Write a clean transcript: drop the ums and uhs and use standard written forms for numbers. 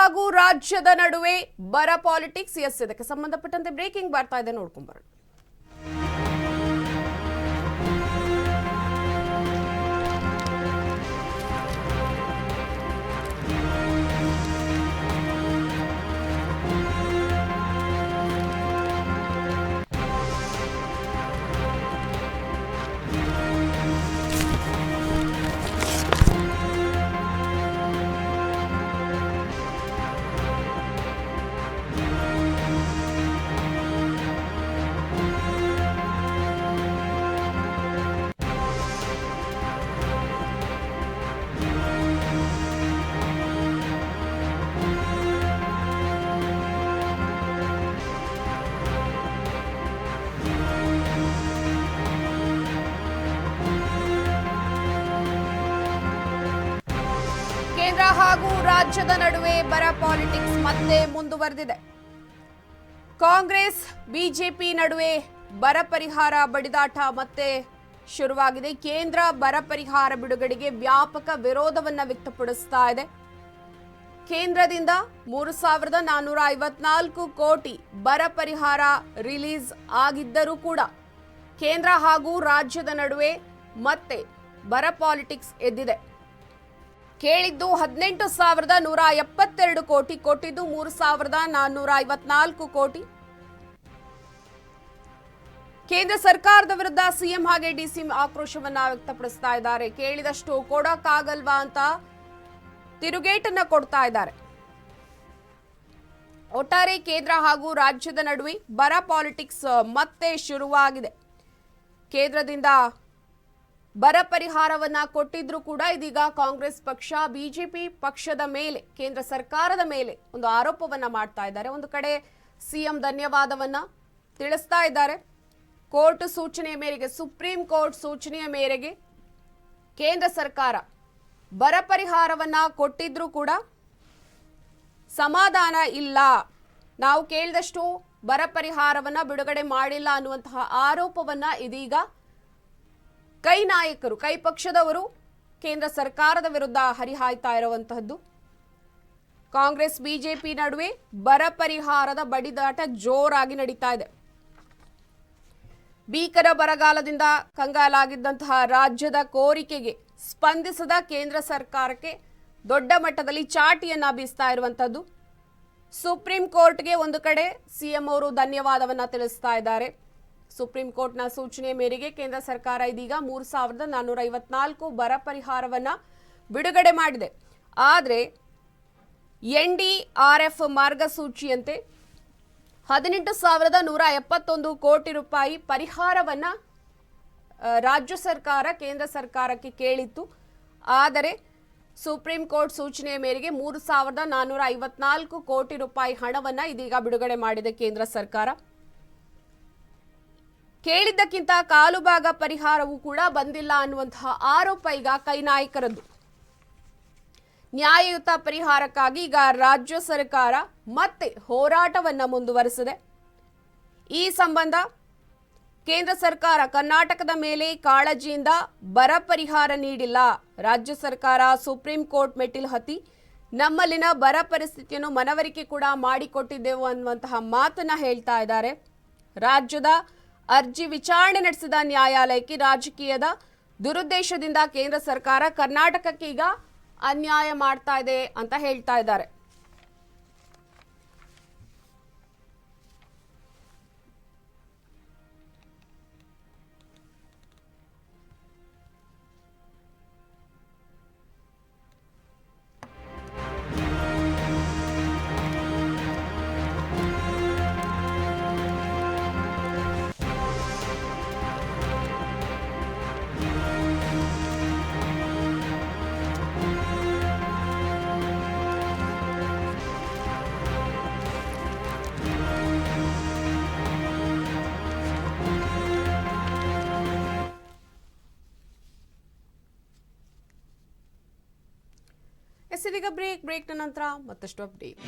ಹಾಗೂ ರಾಜ್ಯದ ನಡುವೆ ಬರ ಪಾಲಿಟಿಕ್ಸ್. ಇದಕ್ಕೆ ಸಂಬಂಧಪಟ್ಟಂತೆ ಬ್ರೇಕಿಂಗ್ ಬರ್ತಾ ಇದೆ, ನೋಡ್ಕೊಂಡ್ ಬರೋಣ. ಕೇಂದ್ರ ಹಾಗೂ ರಾಜ್ಯದ ನಡುವೆ ಬರ ಪಾಲಿಟಿಕ್ಸ್ ಮತ್ತೆ ಮುಂದುವರೆದಿದೆ. ಕಾಂಗ್ರೆಸ್ ಬಿಜೆಪಿ ನಡುವೆ ಬರ ಪರಿಹಾರ ಬಡಿದಾಟ ಮತ್ತೆ ಶುರುವಾಗಿದೆ. ಕೇಂದ್ರ ಬರ ಪರಿಹಾರ ಬಿಡುಗಡೆಗೆ ವ್ಯಾಪಕ ವಿರೋಧವನ್ನ ವ್ಯಕ್ತಪಡಿಸ್ತಾ ಇದೆ. ಕೇಂದ್ರದಿಂದ 3,454 ಕೋಟಿ ಬರ ಪರಿಹಾರ ರಿಲೀಸ್ ಆಗಿದ್ದರೂ ಕೂಡ ಕೇಂದ್ರ ಹಾಗೂ ರಾಜ್ಯದ ನಡುವೆ ಮತ್ತೆ ಬರ ಪಾಲಿಟಿಕ್ಸ್ ಎದ್ದಿದೆ. ಕೇಳಿದ್ದು 18,172 ಕೋಟಿ, ಕೊಟ್ಟಿದ್ದು 3,454 ಕೋಟಿ. ಕೇಂದ್ರ ಸರ್ಕಾರದ ವಿರುದ್ಧ ಸಿಎಂ ಹಾಗೆ ಡಿಸಿಎಂ ಆಕ್ರೋಶವನ್ನ ವ್ಯಕ್ತಪಡಿಸ್ತಾ ಇದ್ದಾರೆ. ಕೇಳಿದಷ್ಟು ಕೊಡಕ್ಕಾಗಲ್ವಾ ಅಂತ ತಿರುಗೇಟನ್ನ ಕೊಡ್ತಾ ಇದ್ದಾರೆ. ಒಟ್ಟಾರೆ ಕೇಂದ್ರ ಹಾಗೂ ರಾಜ್ಯದ ನಡುವೆ ಬರ ಪಾಲಿಟಿಕ್ಸ್ ಮತ್ತೆ ಶುರುವಾಗಿದೆ. ಕೇಂದ್ರದಿಂದ ಬರ ಪರಿಹಾರವನ್ನ ಕೊಟ್ಟಿದ್ರು ಕೂಡ ಇದೀಗ ಕಾಂಗ್ರೆಸ್ ಪಕ್ಷ ಬಿಜೆಪಿ ಪಕ್ಷದ ಮೇಲೆ, ಕೇಂದ್ರ ಸರ್ಕಾರದ ಮೇಲೆ ಒಂದು ಆರೋಪವನ್ನ ಮಾಡ್ತಾ ಇದ್ದಾರೆ. ಒಂದು ಕಡೆ ಸಿಎಂ ಧನ್ಯವಾದವನ್ನ ತಿಳಿಸ್ತಾ ಇದ್ದಾರೆ. ಕೋರ್ಟ್ ಸೂಚನೆಯ ಮೇರೆಗೆ, ಸುಪ್ರೀಂ ಕೋರ್ಟ್ ಸೂಚನೆಯ ಮೇರೆಗೆ ಕೇಂದ್ರ ಸರ್ಕಾರ ಬರ ಪರಿಹಾರವನ್ನ ಕೊಟ್ಟಿದ್ರು ಕೂಡ ಸಮಾಧಾನ ಇಲ್ಲ, ನಾವು ಕೇಳಿದಷ್ಟು ಬರ ಪರಿಹಾರವನ್ನ ಬಿಡುಗಡೆ ಮಾಡಿಲ್ಲ ಅನ್ನುವಂತಹ ಆರೋಪವನ್ನ ಇದೀಗ ಕೈ ನಾಯಕರು, ಕೈ ಪಕ್ಷದವರು ಕೇಂದ್ರ ಸರ್ಕಾರದ ವಿರುದ್ಧ ಹರಿಹಾಯ್ತಾ ಇರುವಂತಹದ್ದು. ಕಾಂಗ್ರೆಸ್ ಬಿಜೆಪಿ ನಡುವೆ ಬರ ಪರಿಹಾರದ ಬಡಿದಾಟ ಜೋರಾಗಿ ನಡೀತಾ ಇದೆ. ಭೀಕರ ಬರಗಾಲದಿಂದ ಕಂಗಾಲಾಗಿದ್ದಂತಹ ರಾಜ್ಯದ ಕೋರಿಕೆಗೆ ಸ್ಪಂದಿಸದ ಕೇಂದ್ರ ಸರ್ಕಾರಕ್ಕೆ ದೊಡ್ಡ ಮಟ್ಟದಲ್ಲಿ ಚಾಟಿಯನ್ನ ಬೀಸ್ತಾ ಇರುವಂತದ್ದು. ಸುಪ್ರೀಂ ಕೋರ್ಟ್ಗೆ ಒಂದು ಕಡೆ ಸಿಎಂ ಅವರು ಧನ್ಯವಾದವನ್ನ ತಿಳಿಸ್ತಾ ಇದ್ದಾರೆ. ಸುಪ್ರೀಂ ಕೋರ್ಟ್ನ ಸೂಚನೆಯ ಮೇರೆಗೆ ಕೇಂದ್ರ ಸರ್ಕಾರ ಇದೀಗ 3,454 ಬರ ಪರಿಹಾರವನ್ನ ಬಿಡುಗಡೆ ಮಾಡಿದೆ. ಆದರೆ NDRF ಮಾರ್ಗಸೂಚಿಯಂತೆ 18,171 ಕೋಟಿ ರೂಪಾಯಿ ಪರಿಹಾರವನ್ನ ರಾಜ್ಯ ಸರ್ಕಾರ ಕೇಂದ್ರ ಸರ್ಕಾರಕ್ಕೆ ಕೇಳಿತ್ತು. ಆದರೆ ಸುಪ್ರೀಂ ಕೋರ್ಟ್ ಸೂಚನೆಯ ಮೇರೆಗೆ 3,454 ಕೋಟಿ ರೂಪಾಯಿ ಹಣವನ್ನ ಇದೀಗ ಬಿಡುಗಡೆ ಮಾಡಿದೆ ಕೇಂದ್ರ ಸರ್ಕಾರ. ಕೇಳಿದ್ದಕ್ಕಿಂತ ಕಾಲು ಭಾಗ ಪರಿಹಾರವೂ ಕೂಡ ಬಂದಿಲ್ಲ ಅನ್ನುವಂತಹ ಆರೋಪ ಈಗ ಕೈ ನಾಯಕರದ್ದು. ನ್ಯಾಯಯುತ ಪರಿಹಾರಕ್ಕಾಗಿ ಈಗ ರಾಜ್ಯ ಸರ್ಕಾರ ಮತ್ತೆ ಹೋರಾಟವನ್ನ ಮುಂದುವರೆಸಿದೆ. ಈ ಸಂಬಂಧ ಕೇಂದ್ರ ಸರ್ಕಾರ ಕರ್ನಾಟಕದ ಮೇಲೆ ಕಾಳಜಿಯಿಂದ ಬರ ಪರಿಹಾರ ನೀಡಿಲ್ಲ. ರಾಜ್ಯ ಸರ್ಕಾರ ಸುಪ್ರೀಂ ಕೋರ್ಟ್ ಮೆಟ್ಟಿಲು ಹತ್ತಿ ನಮ್ಮಲ್ಲಿನ ಬರ ಪರಿಸ್ಥಿತಿಯನ್ನು ಮನವರಿಕೆ ಕೂಡ ಮಾಡಿಕೊಟ್ಟಿದ್ದೆವು ಅನ್ನುವಂತಹ ಮಾತನ್ನ ಹೇಳ್ತಾ ಇದ್ದಾರೆ. ರಾಜ್ಯದ ಅರ್ಜಿ ವಿಚಾರಣೆ ನಡೆಸಿದ ನ್ಯಾಯಾಲಯಕ್ಕೆ ರಾಜಕೀಯದ ದುರುದ್ದೇಶದಿಂದ ಕೇಂದ್ರ ಸರ್ಕಾರ ಕರ್ನಾಟಕಕ್ಕೆ ಈಗ ಅನ್ಯಾಯ ಮಾಡ್ತಾ ಇದೆ ಅಂತ ಹೇಳ್ತಾ ಇದ್ದಾರೆ. ಇದೀಗ ಬ್ರೇಕ್ನ ನಂತರ ಮತ್ತಷ್ಟು ಅಪ್ಡೇಟ್.